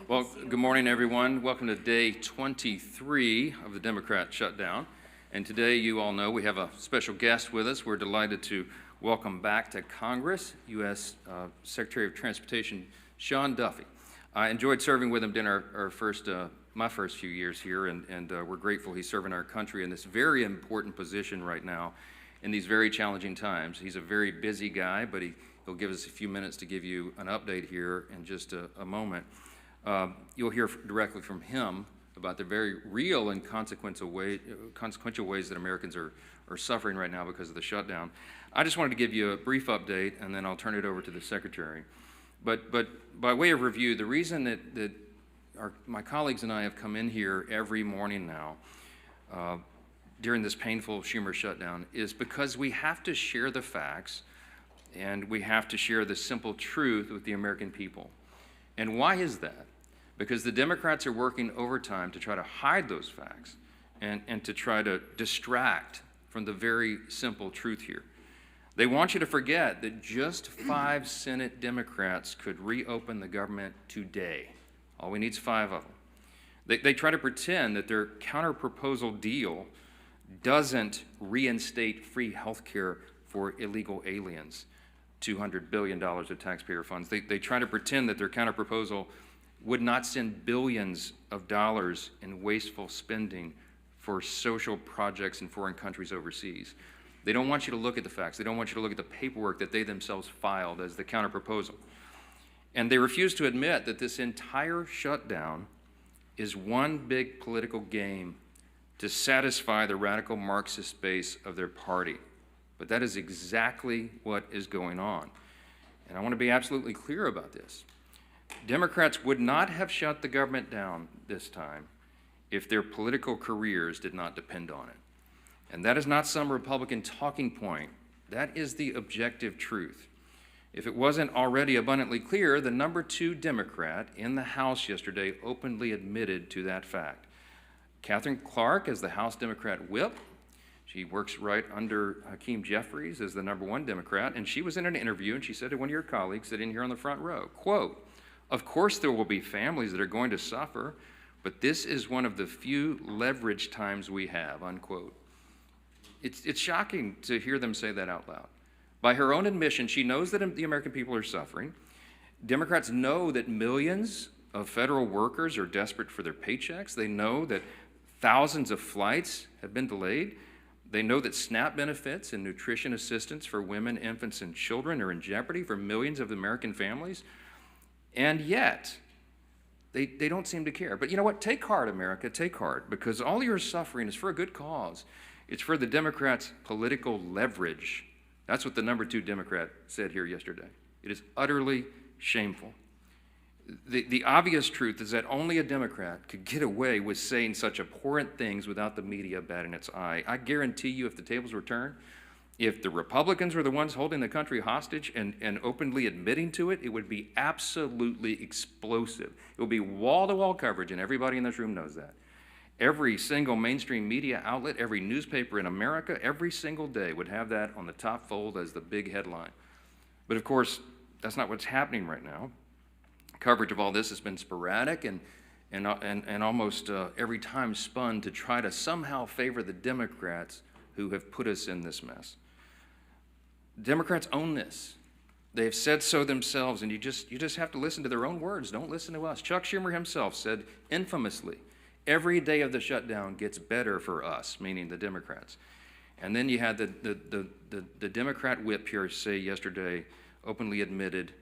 Well, good morning, everyone. Welcome to day 23 of the Democrat Shutdown. And today, you all know, we have a special guest with us. We're delighted to welcome back to Congress U.S. Secretary of Transportation Sean Duffy. I enjoyed serving with him during my first few years here, and we're grateful he's serving our country in this very important position right now in these very challenging times. He's a very busy guy, but he'll give us a few minutes to give you an update here in just a moment. You'll hear directly from him about the very real and consequential ways that Americans are suffering right now because of the shutdown. I just wanted to give you a brief update, and then I'll turn it over to the Secretary. But by way of review, the reason that my colleagues and I have come in here every morning now during this painful Schumer shutdown is because we have to share the facts, and we have to share the simple truth with the American people. And why is that? Because the Democrats are working overtime to try to hide those facts and to try to distract from the very simple truth here. They want you to forget that just 5 Senate Democrats could reopen the government today. All we need is 5 of them. They try to pretend that their counter-proposal deal doesn't reinstate free health care for illegal aliens, $200 billion of taxpayer funds. They try to pretend that their counter-proposal would not send billions of dollars in wasteful spending for social projects in foreign countries overseas. They don't want you to look at the facts. They don't want you to look at the paperwork that they themselves filed as the counter-proposal. And they refuse to admit that this entire shutdown is one big political game to satisfy the radical Marxist base of their party. But that is exactly what is going on. And I want to be absolutely clear about this. Democrats would not have shut the government down this time if their political careers did not depend on it. And that is not some Republican talking point. That is the objective truth. If it wasn't already abundantly clear, the number 2 Democrat in the House yesterday openly admitted to that fact. Katherine Clark is the House Democrat whip. She works right under Hakeem Jeffries as the number 1 Democrat, and she was in an interview, and she said to one of your colleagues sitting here on the front row, quote, "Of course there will be families that are going to suffer, but this is one of the few leverage times we have," unquote. It's shocking to hear them say that out loud. By her own admission, she knows that the American people are suffering. Democrats know that millions of federal workers are desperate for their paychecks. They know that thousands of flights have been delayed. They know that SNAP benefits and nutrition assistance for women, infants, and children are in jeopardy for millions of American families. And yet, they don't seem to care. But you know what? Take heart, America, take heart, because all your suffering is for a good cause. It's for the Democrats' political leverage. That's what the number 2 Democrat said here yesterday. It is utterly shameful. The obvious truth is that only a Democrat could get away with saying such abhorrent things without the media batting its eye. I guarantee you, if the tables were turned, if the Republicans were the ones holding the country hostage and openly admitting to it, it would be absolutely explosive. It would be wall-to-wall coverage, and everybody in this room knows that. Every single mainstream media outlet, every newspaper in America, every single day would have that on the top fold as the big headline. But of course, that's not what's happening right now. Coverage of all this has been sporadic and almost every time spun to try to somehow favor the Democrats who have put us in this mess. Democrats own this. They have said so themselves, and you just have to listen to their own words. Don't listen to us. Chuck Schumer himself said infamously, "Every day of the shutdown gets better for us," meaning the Democrats. And then you had the Democrat whip here say yesterday, openly admitted,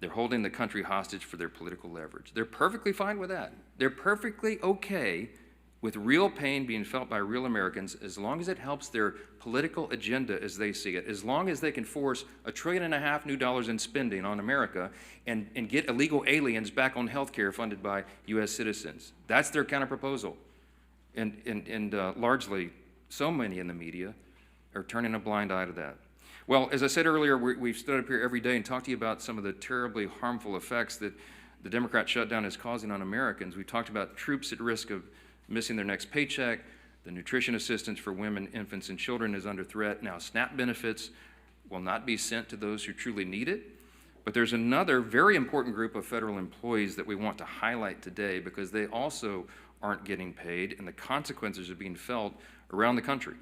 they're holding the country hostage for their political leverage. They're perfectly fine with that. They're perfectly okay with real pain being felt by real Americans as long as it helps their political agenda as they see it, as long as they can force $1.5 trillion new dollars in spending on America and get illegal aliens back on health care funded by U.S. citizens. That's their counterproposal. And largely, so many in the media are turning a blind eye to that. Well, as I said earlier, we've stood up here every day and talked to you about some of the terribly harmful effects that the Democrat shutdown is causing on Americans. We talked about troops at risk of missing their next paycheck. The nutrition assistance for women, infants, and children is under threat. Now SNAP benefits will not be sent to those who truly need it. But there's another very important group of federal employees that we want to highlight today because they also aren't getting paid and the consequences are being felt around the country.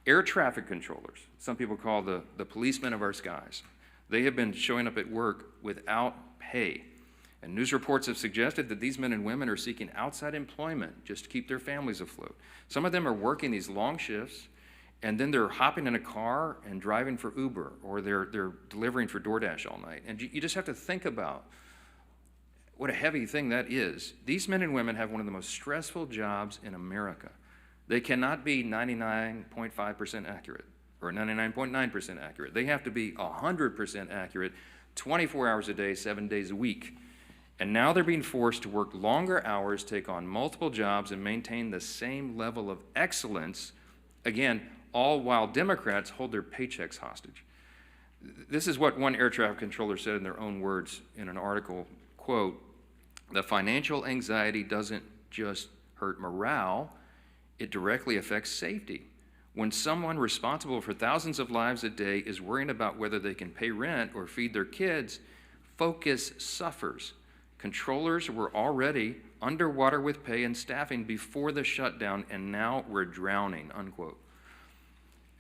Air traffic controllers, some people call the policemen of our skies, they have been showing up at work without pay. And news reports have suggested that these men and women are seeking outside employment just to keep their families afloat. Some of them are working these long shifts, and then they're hopping in a car and driving for Uber, or they're delivering for DoorDash all night. And you just have to think about what a heavy thing that is. These men and women have one of the most stressful jobs in America. They cannot be 99.5% accurate or 99.9% accurate. They have to be 100% accurate 24 hours a day, 7 days a week. And now they're being forced to work longer hours, take on multiple jobs, and maintain the same level of excellence, again, all while Democrats hold their paychecks hostage. This is what one air traffic controller said in their own words in an article, quote, "The financial anxiety doesn't just hurt morale, it directly affects safety. When someone responsible for thousands of lives a day is worrying about whether they can pay rent or feed their kids, focus suffers. Controllers were already underwater with pay and staffing before the shutdown, and now we're drowning," unquote.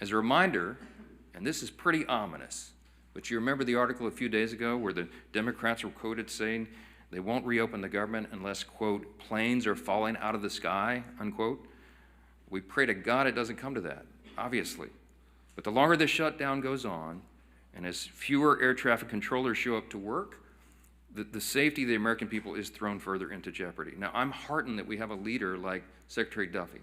As a reminder, and this is pretty ominous, but you remember the article a few days ago where the Democrats were quoted saying they won't reopen the government unless, quote, "planes are falling out of the sky," unquote. We pray to God it doesn't come to that, obviously. But the longer this shutdown goes on, and as fewer air traffic controllers show up to work, the safety of the American people is thrown further into jeopardy. Now, I'm heartened that we have a leader like Secretary Duffy.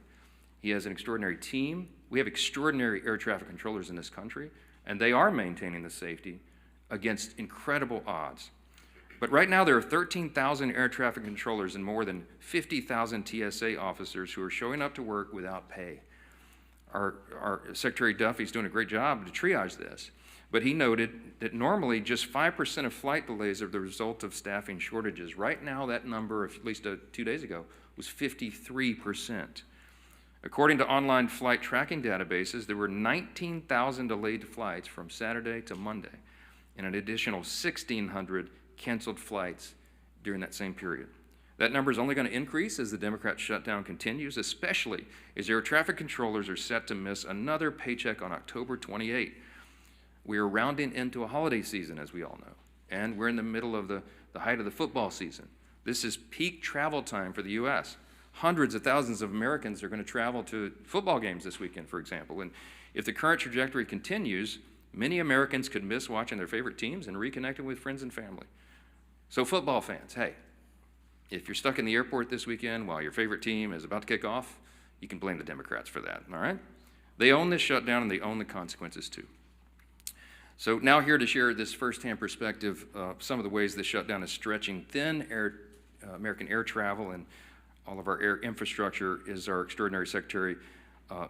He has an extraordinary team. We have extraordinary air traffic controllers in this country, and they are maintaining the safety against incredible odds. But right now, there are 13,000 air traffic controllers and more than 50,000 TSA officers who are showing up to work without pay. Our Secretary Duffy's doing a great job to triage this, but he noted that normally just 5% of flight delays are the result of staffing shortages. Right now, that number, at least 2 days ago, was 53%. According to online flight tracking databases, there were 19,000 delayed flights from Saturday to Monday, and an additional 1,600 canceled flights during that same period. That number is only going to increase as the Democrat shutdown continues, especially as air traffic controllers are set to miss another paycheck on October 28. We are rounding into a holiday season, as we all know, and we're in the middle of the height of the football season. This is peak travel time for the U.S. Hundreds of thousands of Americans are going to travel to football games this weekend, for example. And if the current trajectory continues, many Americans could miss watching their favorite teams and reconnecting with friends and family. So football fans, hey, if you're stuck in the airport this weekend while your favorite team is about to kick off, you can blame the Democrats for that, all right? They own this shutdown and they own the consequences too. So now here to share this firsthand perspective of some of the ways this shutdown is stretching thin American air travel and all of our air infrastructure is our extraordinary Secretary,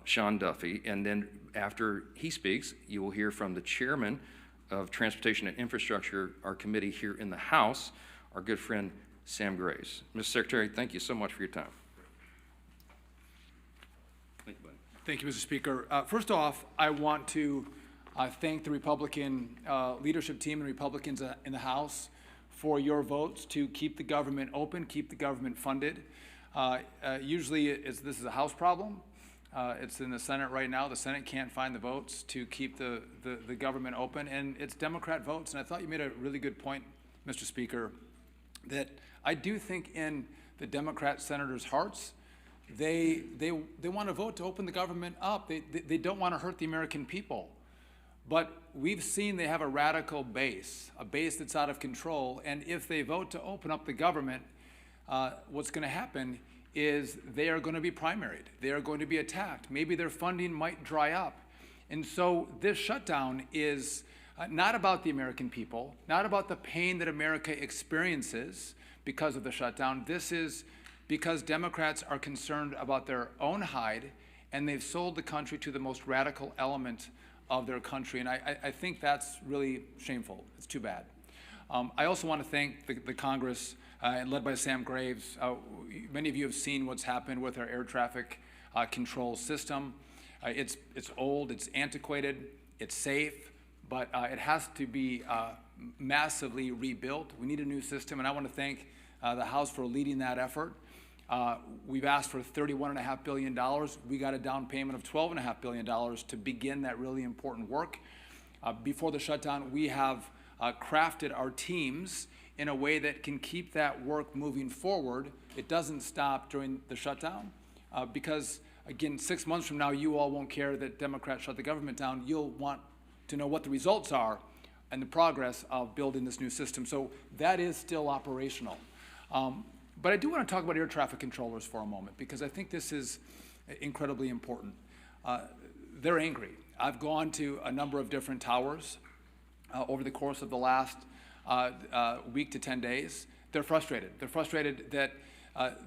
Sean Duffy. And then after he speaks, you will hear from the chairman of Transportation and Infrastructure, our committee here in the House, our good friend Sam Graves. Mr. Secretary, thank you so much for your time. Thank you, buddy. Thank you, Mr. Speaker. First off, I want to thank the Republican leadership team and Republicans in the House for your votes to keep the government open, keep the government funded. Usually this is a House problem. It's in the Senate right now. The Senate can't find the votes to keep the government open, and it's Democrat votes. And I thought you made a really good point, Mr. Speaker, that I do think in the Democrat senators' hearts, they want to vote to open the government up. They don't want to hurt the American people. But we've seen they have a radical base, a base that's out of control. And if they vote to open up the government, what's going to happen is they are going to be primaried. They are going to be attacked. Maybe their funding might dry up. And so this shutdown is not about the American people, not about the pain that America experiences because of the shutdown. This is because Democrats are concerned about their own hide, and they've sold the country to the most radical element of their country. And I think that's really shameful. It's too bad. I also want to thank the Congress, and led by Sam Graves. Many of you have seen what's happened with our air traffic control system. It's old, it's antiquated, it's safe, but it has to be massively rebuilt. We need a new system, and I want to thank the House for leading that effort. We've asked for $31.5 billion. We got a down payment of $12.5 billion to begin that really important work. Before the shutdown, we have crafted our teams in a way that can keep that work moving forward. It doesn't stop during the shutdown because, again, 6 months from now, you all won't care that Democrats shut the government down. You'll want to know what the results are and the progress of building this new system. So that is still operational. But I do want to talk about air traffic controllers for a moment because I think this is incredibly important. They're angry. I've gone to a number of different towers over the course of the last week to 10 days. They're frustrated. They're frustrated that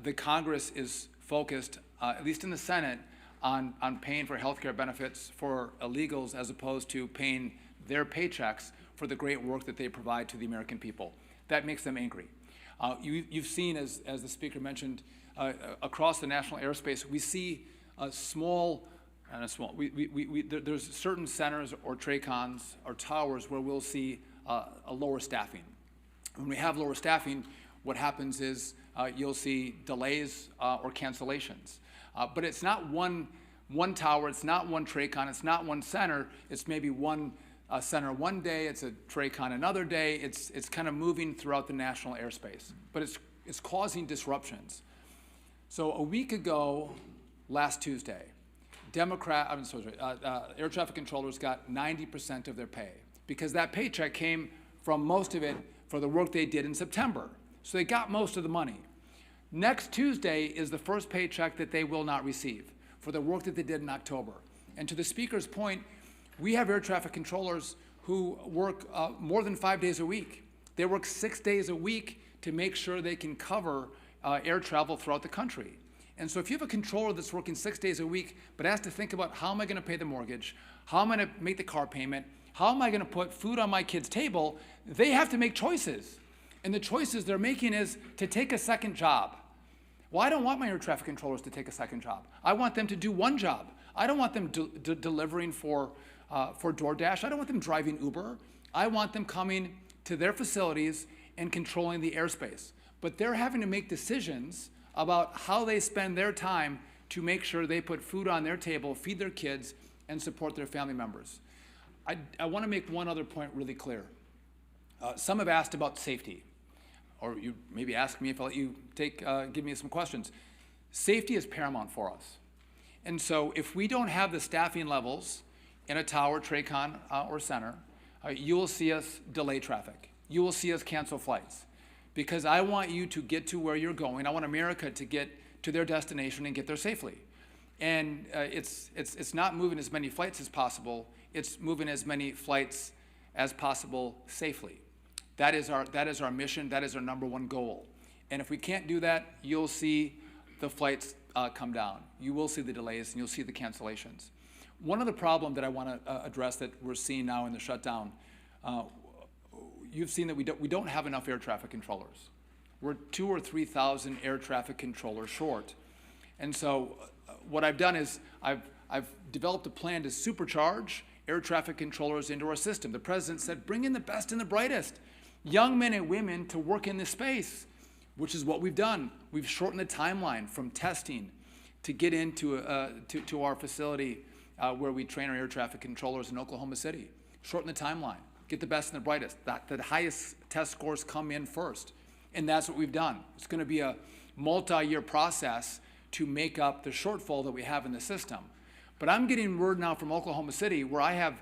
the Congress is focused, at least in the Senate, on paying for health care benefits for illegals as opposed to paying their paychecks for the great work that they provide to the American people. That makes them angry. You've seen, as the speaker mentioned, across the national airspace, we see there's certain centers or TRACONs or towers where we'll see a lower staffing. When we have lower staffing, what happens is you'll see delays or cancellations. But it's not one tower, it's not one TRACON, it's not one center, it's maybe one center one day, it's a TRACON another day, it's kind of moving throughout the national airspace. But it's causing disruptions. So a week ago, last Tuesday, air traffic controllers got 90% of their pay because that paycheck came from most of it for the work they did in September. So they got most of the money. Next Tuesday is the first paycheck that they will not receive for the work that they did in October. And to the speaker's point, we have air traffic controllers who work more than 5 days a week. They work 6 days a week to make sure they can cover air travel throughout the country. And so if you have a controller that's working 6 days a week, but has to think about how am I going to pay the mortgage, how am I going to make the car payment, how am I going to put food on my kid's table, they have to make choices. And the choices they're making is to take a second job. Well, I don't want my air traffic controllers to take a second job. I want them to do one job. I don't want them delivering for DoorDash. I don't want them driving Uber. I want them coming to their facilities and controlling the airspace. But they're having to make decisions about how they spend their time to make sure they put food on their table, feed their kids, and support their family members. I want to make one other point really clear. Some have asked about safety, or you maybe ask me if I'll let you give me some questions. Safety is paramount for us. And so if we don't have the staffing levels in a tower, TRACON, or center, you will see us delay traffic. You will see us cancel flights. Because I want you to get to where you're going. I want America to get to their destination and get there safely. And it's not moving as many flights as possible. It's moving as many flights as possible safely. That is our mission. That is our number one goal. And if we can't do that, you'll see the flights come down. You will see the delays and you'll see the cancellations. One other problem that I want to address that we're seeing now in the shutdown, you've seen that we don't have enough air traffic controllers. We're 2,000 or 3,000 air traffic controllers short. And so what I've done is I've developed a plan to supercharge air traffic controllers into our system. The president said, bring in the best and the brightest, young men and women to work in this space, which is what we've done. We've shortened the timeline from testing to get into to our facility where we train our air traffic controllers in Oklahoma City. Shorten the timeline. Get the best and the brightest. The highest test scores come in first. And that's what we've done. It's going to be a multi-year process to make up the shortfall that we have in the system. But I'm getting word now from Oklahoma City where I have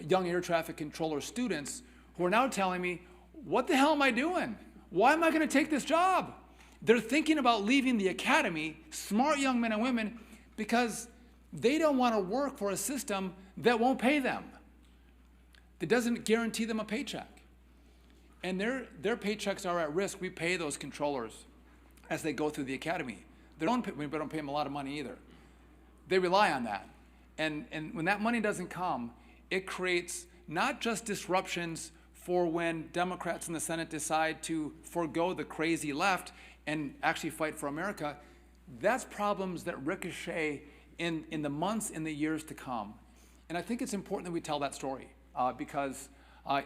young air traffic controller students who are now telling me, what the hell am I doing? Why am I going to take this job? They're thinking about leaving the academy, smart young men and women, because they don't want to work for a system that won't pay them, that doesn't guarantee them a paycheck. And their paychecks are at risk. We pay those controllers as they go through the academy. We don't pay them a lot of money either. They rely on that. And when that money doesn't come, it creates not just disruptions for when Democrats in the Senate decide to forego the crazy left and actually fight for America. That's problems that ricochet in the months and the years to come. And I think it's important that we tell that story. because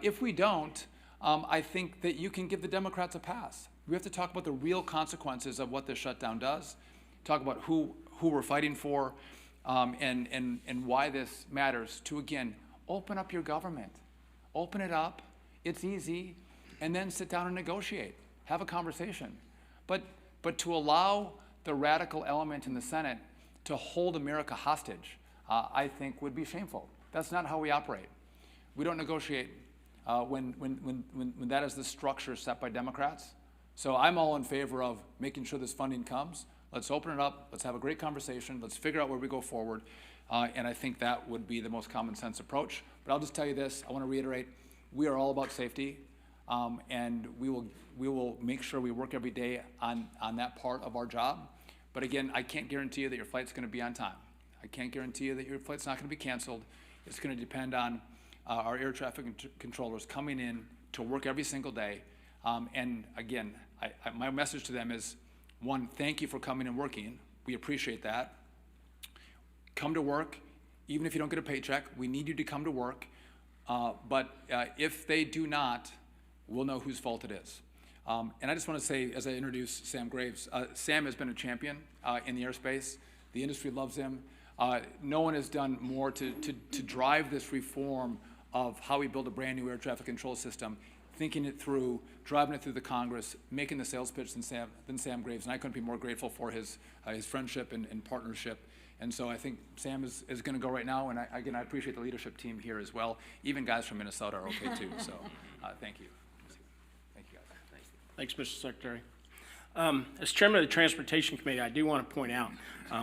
if we don't, I think that you can give the Democrats a pass. We have to talk about the real consequences of what this shutdown does, talk about who we're fighting for, and why this matters to, again, open up your government. Open it up. It's easy. And then sit down and negotiate. Have a conversation. But to allow the radical element in the Senate to hold America hostage, I think would be shameful. That's not how we operate. We don't negotiate when that is the structure set by Democrats. So I'm all in favor of making sure this funding comes. Let's open it up. Let's have a great conversation. Let's figure out where we go forward. And I think that would be the most common sense approach. But I'll just tell you this. I want to reiterate, we are all about safety. And we will make sure we work every day on that part of our job. But again, I can't guarantee you that your flight's going to be on time. I can't guarantee you that your flight's not going to be canceled. It's going to depend on our air traffic controllers coming in to work every single day. And again, my message to them is, one, thank you for coming and working. We appreciate that. Come to work, even if you don't get a paycheck. We need you to come to work. But if they do not, we'll know whose fault it is. And I just want to say, as I introduce Sam Graves, Sam has been a champion in the airspace. The industry loves him. No one has done more to drive this reform of how we build a brand new air traffic control system, thinking it through, driving it through the Congress, making the sales pitch than Sam Graves. And I couldn't be more grateful for his friendship and partnership. And so I think Sam is going to go right now. And I appreciate the leadership team here as well. Even guys from Minnesota are okay too. So thank you. Thank you, guys. Thanks, Mr. Secretary. As chairman of the Transportation Committee, I do want to point out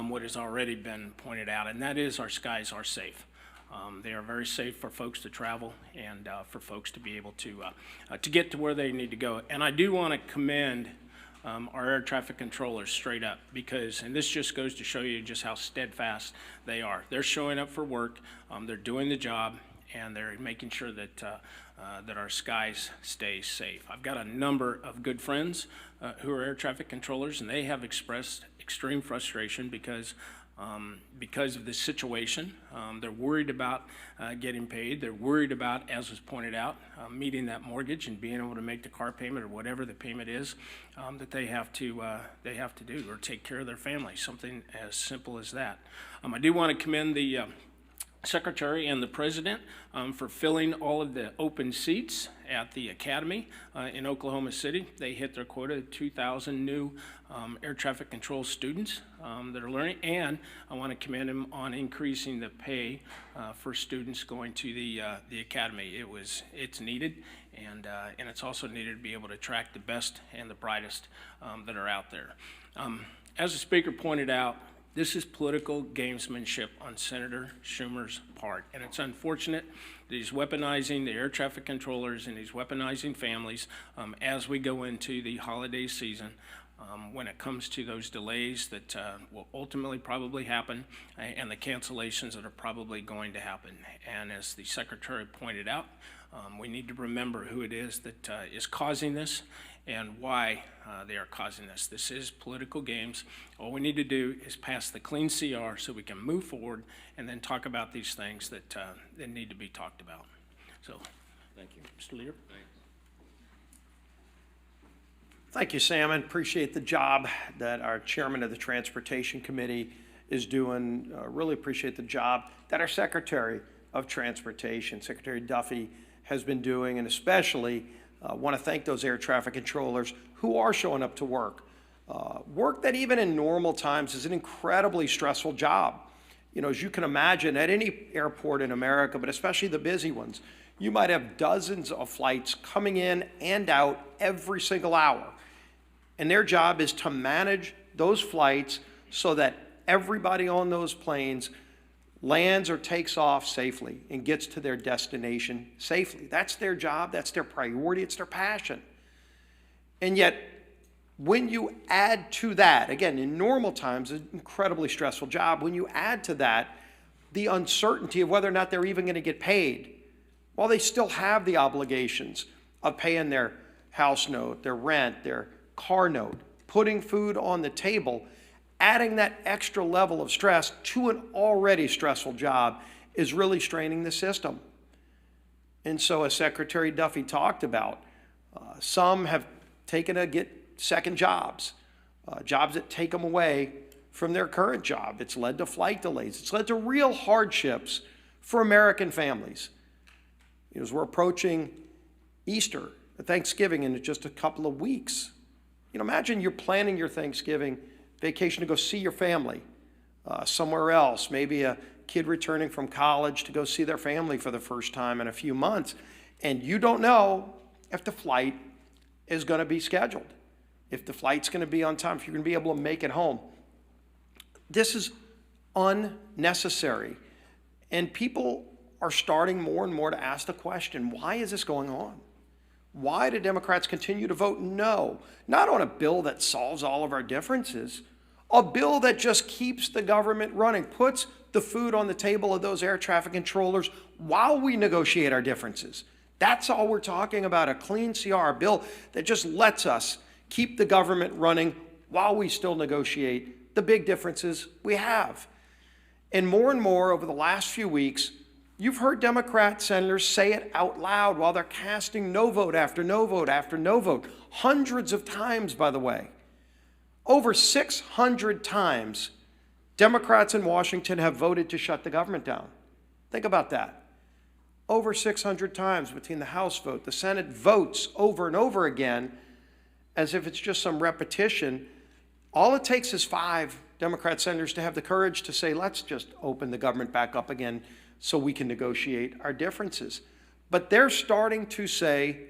what has already been pointed out, and that is our skies are safe. They are very safe for folks to travel and for folks to be able to get to where they need to go. And I do want to commend our air traffic controllers straight up, because, and this just goes to show you just how steadfast they are. They're showing up for work, they're doing the job, and they're making sure that that our skies stay safe. I've got a number of good friends who are air traffic controllers, and they have expressed extreme frustration because of this situation. They're worried about getting paid. They're worried about, as was pointed out, meeting that mortgage and being able to make the car payment or whatever the payment is that they have to do, or take care of their family. Something as simple as that. I do want to commend the Secretary and the President for filling all of the open seats at the Academy in Oklahoma City. They hit their quota of 2,000 new air traffic control students that are learning, and I want to commend them on increasing the pay for students going to the Academy. It's needed, and it's also needed to be able to attract the best and the brightest that are out there. As the Speaker pointed out, this is political gamesmanship on Senator Schumer's part, and it's unfortunate that he's weaponizing the air traffic controllers and he's weaponizing families as we go into the holiday season when it comes to those delays that will ultimately probably happen and the cancellations that are probably going to happen. And as the Secretary pointed out, we need to remember who it is that is causing this and why they are causing this. This is political games. All we need to do is pass the clean CR so we can move forward and then talk about these things that need to be talked about. So, thank you. Mr. Leader. Thank you, Sam, and appreciate the job that our chairman of the Transportation Committee is doing. Really appreciate the job that our Secretary of Transportation, Secretary Duffy, has been doing, and especially want to thank those air traffic controllers who are showing up to work. Work that even in normal times is an incredibly stressful job. You know, as you can imagine, at any airport in America, but especially the busy ones, you might have dozens of flights coming in and out every single hour. And their job is to manage those flights so that everybody on those planes lands or takes off safely and gets to their destination safely. That's their job, that's their priority, it's their passion. And yet, when you add to that, again, in normal times, an incredibly stressful job, when you add to that the uncertainty of whether or not they're even going to get paid, while they still have the obligations of paying their house note, their rent, their car note, putting food on the table, adding that extra level of stress to an already stressful job is really straining the system. And so as Secretary Duffy talked about, some have taken to get second jobs, jobs that take them away from their current job. It's led to flight delays. It's led to real hardships for American families. As we're approaching Easter, Thanksgiving in just a couple of weeks, imagine you're planning your Thanksgiving vacation to go see your family somewhere else, maybe a kid returning from college to go see their family for the first time in a few months, and you don't know if the flight is going to be scheduled, if the flight's going to be on time, if you're going to be able to make it home. This is unnecessary, and people are starting more and more to ask the question, why is this going on? Why do Democrats continue to vote no? Not on a bill that solves all of our differences, a bill that just keeps the government running, puts the food on the table of those air traffic controllers while we negotiate our differences. That's all we're talking about, a clean CR, a bill that just lets us keep the government running while we still negotiate the big differences we have. And more over the last few weeks, you've heard Democrat senators say it out loud while they're casting no vote after no vote after no vote, hundreds of times, by the way. Over 600 times, Democrats in Washington have voted to shut the government down. Think about that. Over 600 times between the House vote, the Senate votes over and over again, as if it's just some repetition. All it takes is 5 Democrat senators to have the courage to say, let's just open the government back up again so we can negotiate our differences. But they're starting to say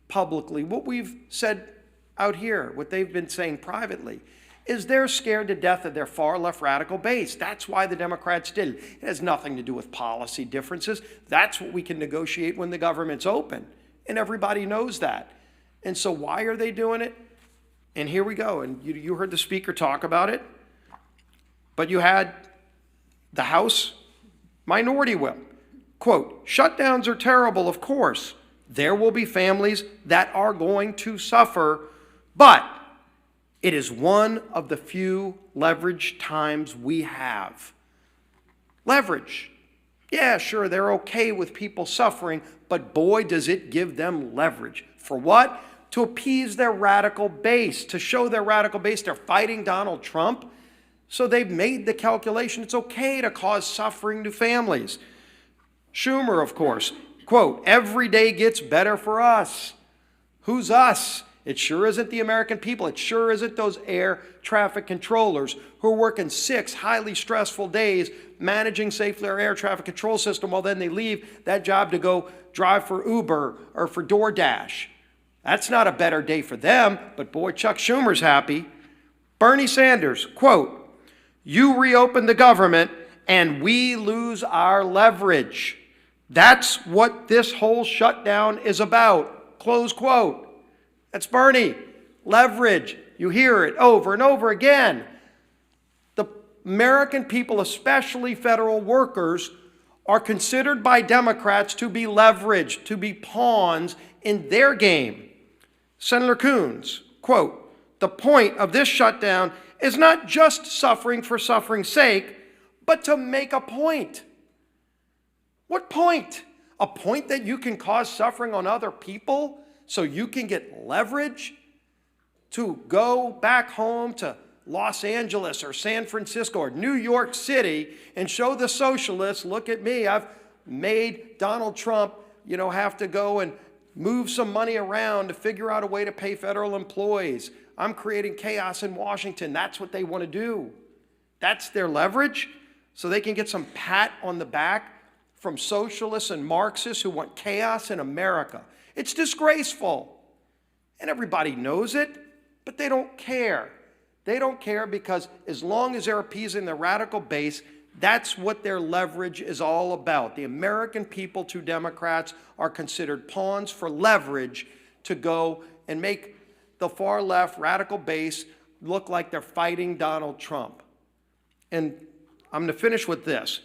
publicly what we've said out here, what they've been saying privately, is they're scared to death of their far left radical base. That's why the Democrats did it. It has nothing to do with policy differences. That's what we can negotiate when the government's open. And everybody knows that. And so why are they doing it? And here we go. And you heard the speaker talk about it. But you had the House minority whip. Quote, shutdowns are terrible, of course. There will be families that are going to suffer, but it is one of the few leverage times we have. Leverage. Yeah, sure, they're okay with people suffering, but boy, does it give them leverage. For what? To appease their radical base, to show their radical base they're fighting Donald Trump. So they've made the calculation it's okay to cause suffering to families. Schumer, of course, quote, every day gets better for us. Who's us? It sure isn't the American people. It sure isn't those air traffic controllers who are working 6 highly stressful days managing safely our air traffic control system while then they leave that job to go drive for Uber or for DoorDash. That's not a better day for them, but boy, Chuck Schumer's happy. Bernie Sanders, quote, you reopen the government and we lose our leverage. That's what this whole shutdown is about, close quote. That's Bernie. Leverage. You hear it over and over again. The American people, especially federal workers, are considered by Democrats to be leveraged, to be pawns in their game. Senator Coons, quote, the point of this shutdown is not just suffering for suffering's sake, but to make a point. What point? A point that you can cause suffering on other people so you can get leverage to go back home to Los Angeles or San Francisco or New York City and show the socialists, look at me, I've made Donald Trump, have to go and move some money around to figure out a way to pay federal employees. I'm creating chaos in Washington. That's what they want to do. That's their leverage, so they can get some pat on the back from socialists and Marxists who want chaos in America. It's disgraceful. And everybody knows it, but they don't care. They don't care because as long as they're appeasing the radical base, that's what their leverage is all about. The American people to Democrats are considered pawns for leverage to go and make the far left radical base look like they're fighting Donald Trump. And I'm going to finish with this.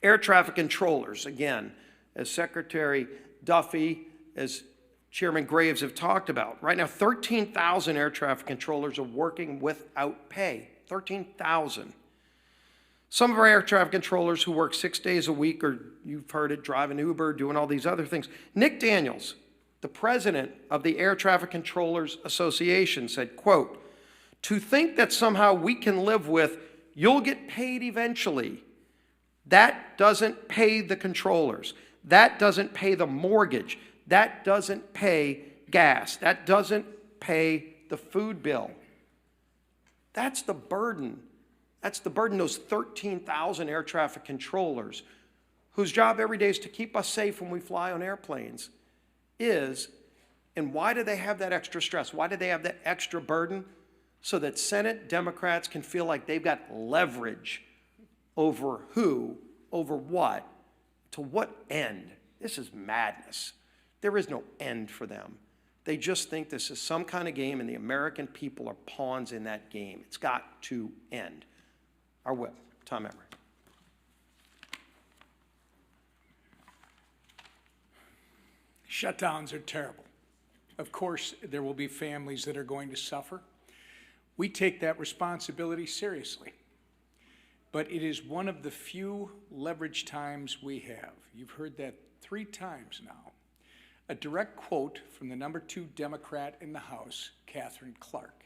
Air traffic controllers, again, as Secretary Duffy, as Chairman Graves have talked about. Right now, 13,000 air traffic controllers are working without pay. 13,000. Some of our air traffic controllers who work 6 days a week, or you've heard it, driving Uber, doing all these other things. Nick Daniels, the president of the Air Traffic Controllers Association, said, quote, "To think that somehow we can live with, you'll get paid eventually, that doesn't pay the controllers. That doesn't pay the mortgage. That doesn't pay gas. That doesn't pay the food bill." That's the burden. That's the burden those 13,000 air traffic controllers, whose job every day is to keep us safe when we fly on airplanes, is. And why do they have that extra stress? Why do they have that extra burden? So that Senate Democrats can feel like they've got leverage over who, over what, to what end. This is madness. There is no end for them. They just think this is some kind of game, and the American people are pawns in that game. It's got to end. Our whip, Tom Emmer. Shutdowns are terrible. Of course, there will be families that are going to suffer. We take that responsibility seriously. But it is one of the few leverage times we have. You've heard that 3 times now. A direct quote from the number 2 Democrat in the House, Catherine Clark.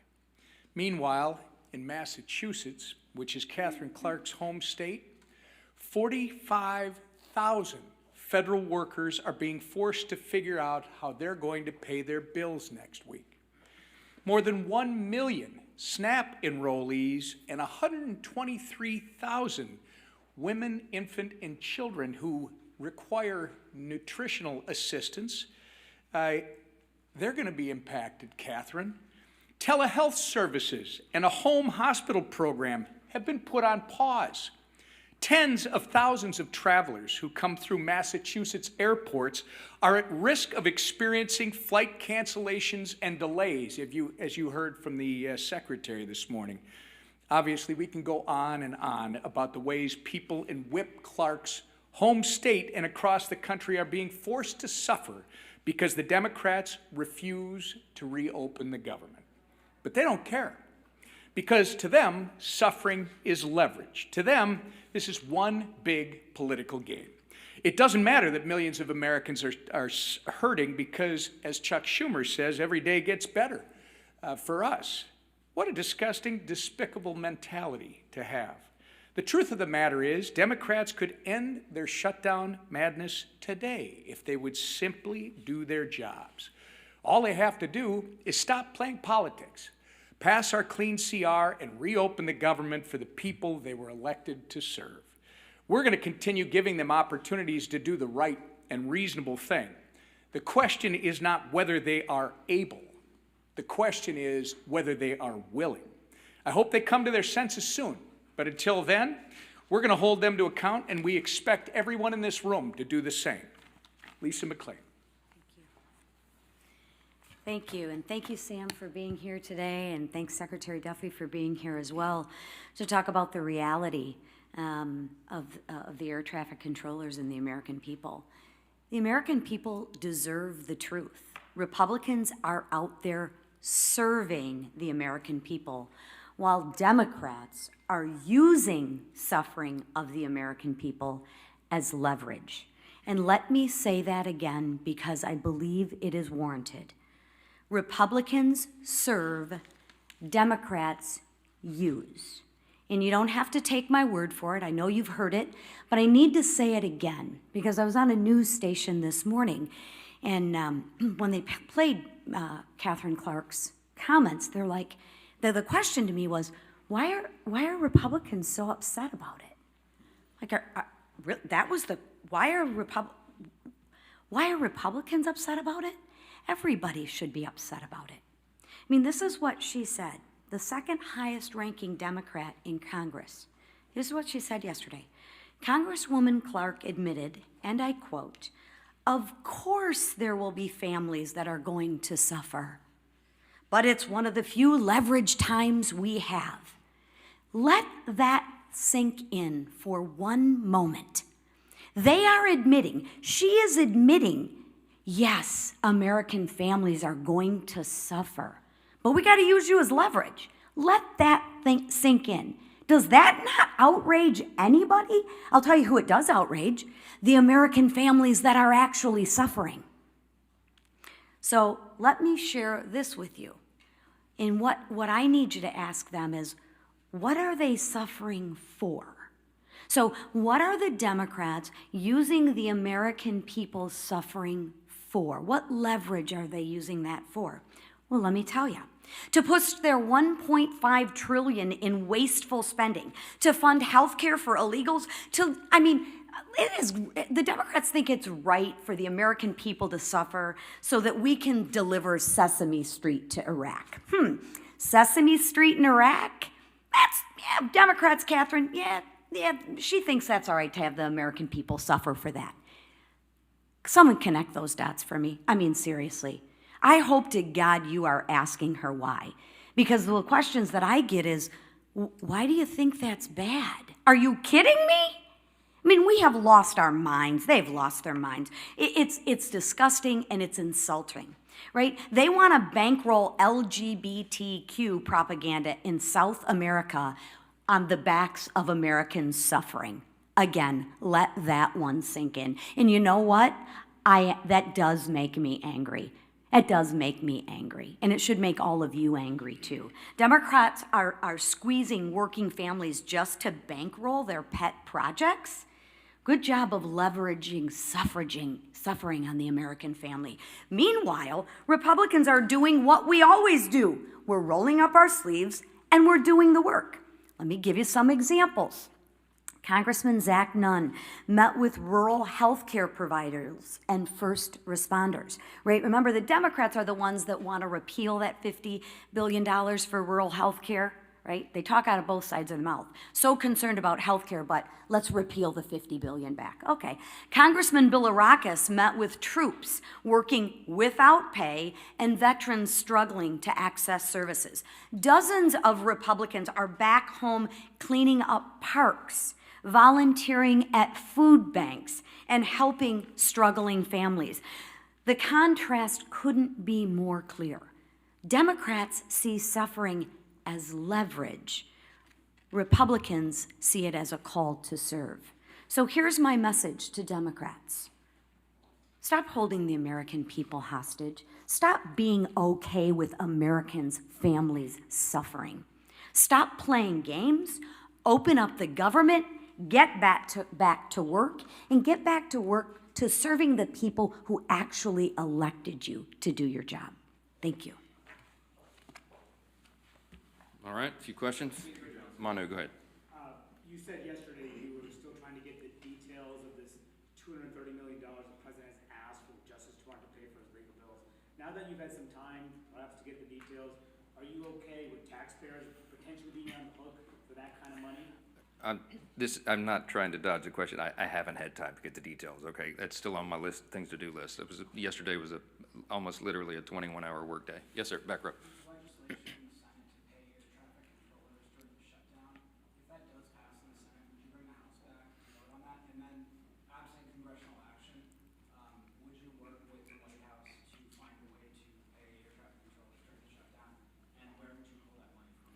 Meanwhile, in Massachusetts, which is Catherine Clark's home state, 45,000 federal workers are being forced to figure out how they're going to pay their bills next week. More than 1 million SNAP enrollees and 123,000 women, infant, and children who require nutritional assistance, they're going to be impacted, Catherine. Telehealth services and a home hospital program have been put on pause. Tens of thousands of travelers who come through Massachusetts airports are at risk of experiencing flight cancellations and delays, as you heard from the secretary this morning. Obviously, we can go on and on about the ways people in Whip Clark's home state and across the country are being forced to suffer because the Democrats refuse to reopen the government. But they don't care, because to them, suffering is leverage. To them, this is one big political game. It doesn't matter that millions of Americans are hurting because, as Chuck Schumer says, every day gets better for us. What a disgusting, despicable mentality to have. The truth of the matter is, Democrats could end their shutdown madness today if they would simply do their jobs. All they have to do is stop playing politics, pass our clean CR, and reopen the government for the people they were elected to serve. We're going to continue giving them opportunities to do the right and reasonable thing. The question is not whether they are able. The question is whether they are willing. I hope they come to their senses soon, but until then, we're going to hold them to account, and we expect everyone in this room to do the same. Lisa McClain. Thank you, and thank you, Sam, for being here today, and thanks, Secretary Duffy, for being here as well to talk about the reality of the air traffic controllers and the American people. The American people deserve the truth. Republicans are out there serving the American people, while Democrats are using suffering of the American people as leverage. And let me say that again because I believe it is warranted. Republicans serve, Democrats use. And you don't have to take my word for it. I know you've heard it, but I need to say it again because I was on a news station this morning, and when they played Catherine Clark's comments, they're like, the question to me was, why are Republicans so upset about it? Like, why are Republicans upset about it? Everybody should be upset about it. I mean, this is what she said, the second highest ranking Democrat in Congress. This is what she said yesterday. Congresswoman Clark admitted, and I quote, "Of course there will be families that are going to suffer, but it's one of the few leverage times we have." Let that sink in for one moment. They are admitting, she is admitting, yes, American families are going to suffer, but we got to use you as leverage. Let that sink in. Does that not outrage anybody? I'll tell you who it does outrage: the American families that are actually suffering. So let me share this with you. And what I need you to ask them is, what are they suffering for? So what are the Democrats using the American people's suffering for? What leverage are they using that for? Well, let me tell you. To push their $1.5 trillion in wasteful spending, to fund health care for illegals, the Democrats think it's right for the American people to suffer so that we can deliver Sesame Street to Iraq. Sesame Street in Iraq? Democrats, Catherine, she thinks that's all right to have the American people suffer for that. Someone connect those dots for me. I mean, seriously. I hope to God you are asking her why. Because the questions that I get is, why do you think that's bad? Are you kidding me? I mean, we have lost our minds. They've lost their minds. It's disgusting and it's insulting, right? They want to bankroll LGBTQ propaganda in South America on the backs of Americans suffering. Again, let that one sink in. And you know what? That does make me angry. It does make me angry, and it should make all of you angry too. Democrats are squeezing working families just to bankroll their pet projects. Good job of leveraging suffering on the American family. Meanwhile, Republicans are doing what we always do. We're rolling up our sleeves and we're doing the work. Let me give you some examples. Congressman Zach Nunn met with rural health care providers and first responders, right? Remember, the Democrats are the ones that want to repeal that $50 billion for rural health care, right? They talk out of both sides of the mouth. So concerned about health care, but let's repeal the $50 billion back. Okay. Congressman Bilirakis met with troops working without pay and veterans struggling to access services. Dozens of Republicans are back home cleaning up parks, volunteering at food banks, and helping struggling families. The contrast couldn't be more clear. Democrats see suffering as leverage. Republicans see it as a call to serve. So here's my message to Democrats. Stop holding the American people hostage. Stop being okay with Americans' families suffering. Stop playing games. Open up the government. Get back to work, and get back to work to serving the people who actually elected you to do your job. Thank you. All right, a few questions? Manu, go ahead. You said yesterday you were still trying to get the details of this $230 million the president has asked for the Justice Department to pay for his legal bills. Now that you've had some time, perhaps, to get the details, are you okay with taxpayers potentially being on the hook for that kind of money? I'm not trying to dodge the question. I haven't had time to get the details, okay? That's still on my list, things to do list. Yesterday was almost literally a 21-hour workday. Yes, sir, back row. Legislation signed to pay air traffic controllers during the shutdown. If that does pass in the Senate, would you bring the House back to vote on that? And then, absent congressional action, would you work with the White House to find a way to pay air traffic controllers during the shutdown? And where would you pull that money from?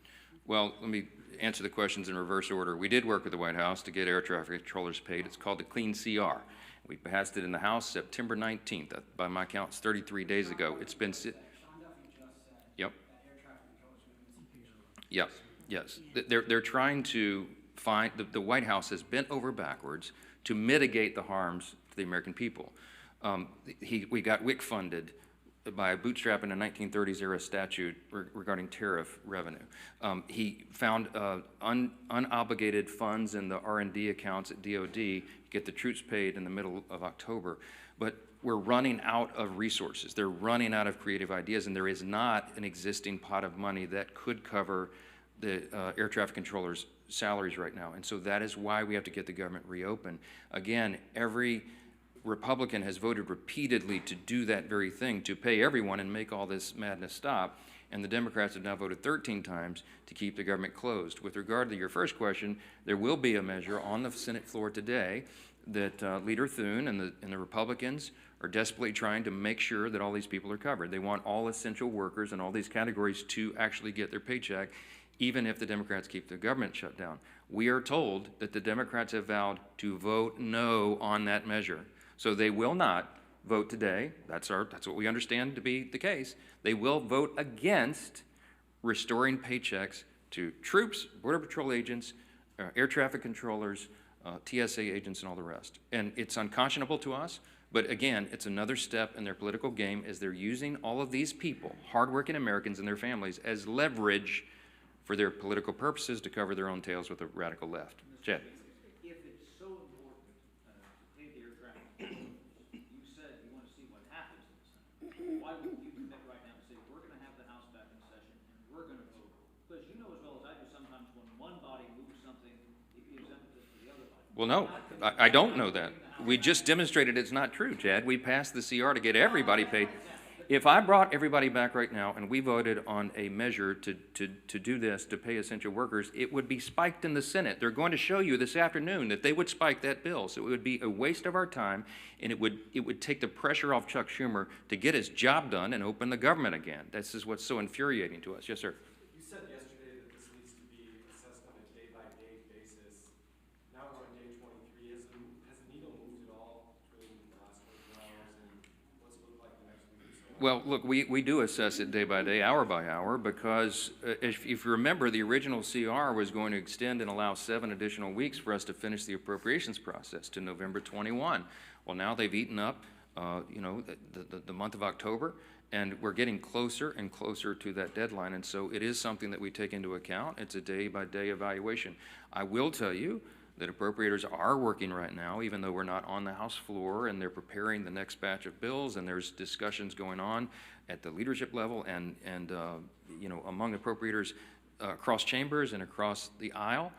Well, let me answer the questions in reverse order. We did work with the White House to get air traffic controllers paid. It's called the Clean CR. We passed it in the House September 19th. By my count, it's 33 days ago. It's been... Sean Duffy just said Yep. that air traffic controllers are going to miss some pictures. Yes. They're trying to find... The White House has bent over backwards to mitigate the harms to the American people. We got WIC funded by bootstrapping a 1930s era statute regarding tariff revenue. He found unobligated funds in the R&D accounts at DOD to get the troops paid in the middle of October. But we're running out of resources. They're running out of creative ideas, and there is not an existing pot of money that could cover the air traffic controllers' salaries right now. And so that is why we have to get the government reopened. Again, every Republican has voted repeatedly to do that very thing, to pay everyone and make all this madness stop. And the Democrats have now voted 13 times to keep the government closed. With regard to your first question, there will be a measure on the Senate floor today that Leader Thune and the Republicans are desperately trying to make sure that all these people are covered. They want all essential workers and all these categories to actually get their paycheck. even if the Democrats keep the government shut down. We are told that the Democrats have vowed to vote no on that measure. So they will not vote today. That's what we understand to be the case. They will vote against restoring paychecks to troops, Border Patrol agents, air traffic controllers, TSA agents, and all the rest. And it's unconscionable to us, but again, it's another step in their political game as they're using all of these people, hardworking Americans and their families, as leverage for their political purposes to cover their own tails with the radical left. Chad. If it's so important to pay the air traffic controllers, you said you want to see what happens in the Senate. Why wouldn't you commit right now and say, we're going to have the House back in session and we're going to vote? Because you know as well as I do, sometimes when one body moves something, it gives impetus to the other body. Well, no, I don't know that. We just demonstrated it's not true, Chad. We passed the CR to get everybody paid. If I brought everybody back right now and we voted on a measure to do this, to pay essential workers, it would be spiked in the Senate. They're going to show you this afternoon that they would spike that bill. So it would be a waste of our time, and it would take the pressure off Chuck Schumer to get his job done and open the government again. This is what's so infuriating to us. Yes, sir. You said yesterday that this needs to be assessed on a day-by-day basis. Now we're on day 23. Has the needle moved at all between the last 24 hours and what's it look like the next week or so? Well, look, we do assess it day by day, hour by hour, because if you remember, the original CR was going to extend and allow 7 additional weeks for us to finish the appropriations process to November 21. Well, now they've eaten up, the month of October, and we're getting closer and closer to that deadline, and so it is something that we take into account. It's a day-by-day evaluation. I will tell you that appropriators are working right now, even though we're not on the House floor, and they're preparing the next batch of bills, and there's discussions going on at the leadership level and among appropriators across chambers and across the aisle,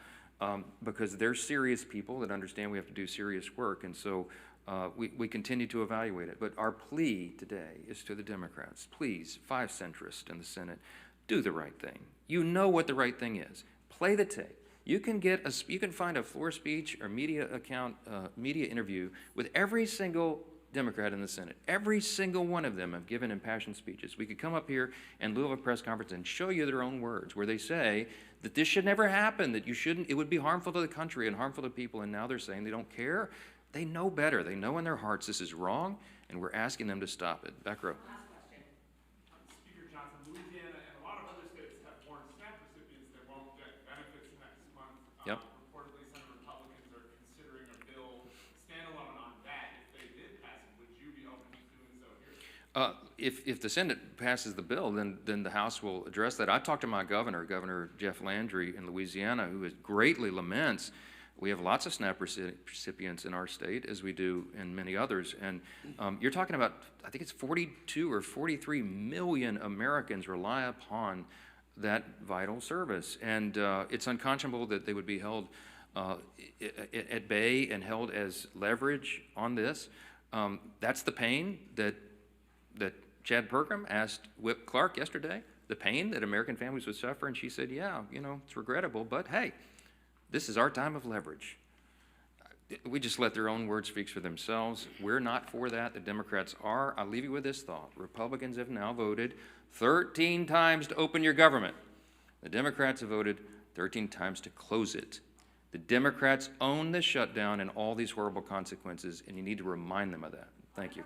because they're serious people that understand we have to do serious work, and so we continue to evaluate it. But our plea today is to the Democrats: please, 5 centrists in the Senate, do the right thing. You know what the right thing is. Play the tape. You can find a floor speech or media interview with every single Democrat in the Senate. Every single one of them have given impassioned speeches. We could come up here and do a press conference and show you their own words where they say that this should never happen, that it would be harmful to the country and harmful to people, and now they're saying they don't care. They know better. They know in their hearts this is wrong, and we're asking them to stop it. Back row. Speaker Johnson, Louisiana and a lot of other states have warned SNAP recipients they won't get benefits next month. Yep. Reportedly, some Republicans are considering a bill standalone on that. If they did pass it, would you be open to doing so here? If the Senate passes the bill, then the House will address that. I talked to my Governor Jeff Landry in Louisiana, who greatly laments. We have lots of SNAP recipients in our state, as we do in many others. And you're talking about, I think it's 42 or 43 million Americans rely upon that vital service. And it's unconscionable that they would be held at bay and held as leverage on this. That's the pain that Chad Perkam asked Whip Clark yesterday, the pain that American families would suffer. And she said, yeah, it's regrettable, but hey, this is our time of leverage. We just let their own words speak for themselves. We're not for that. The Democrats are. I'll leave you with this thought. Republicans have now voted 13 times to open your government. The Democrats have voted 13 times to close it. The Democrats own the shutdown and all these horrible consequences, and you need to remind them of that. Thank you.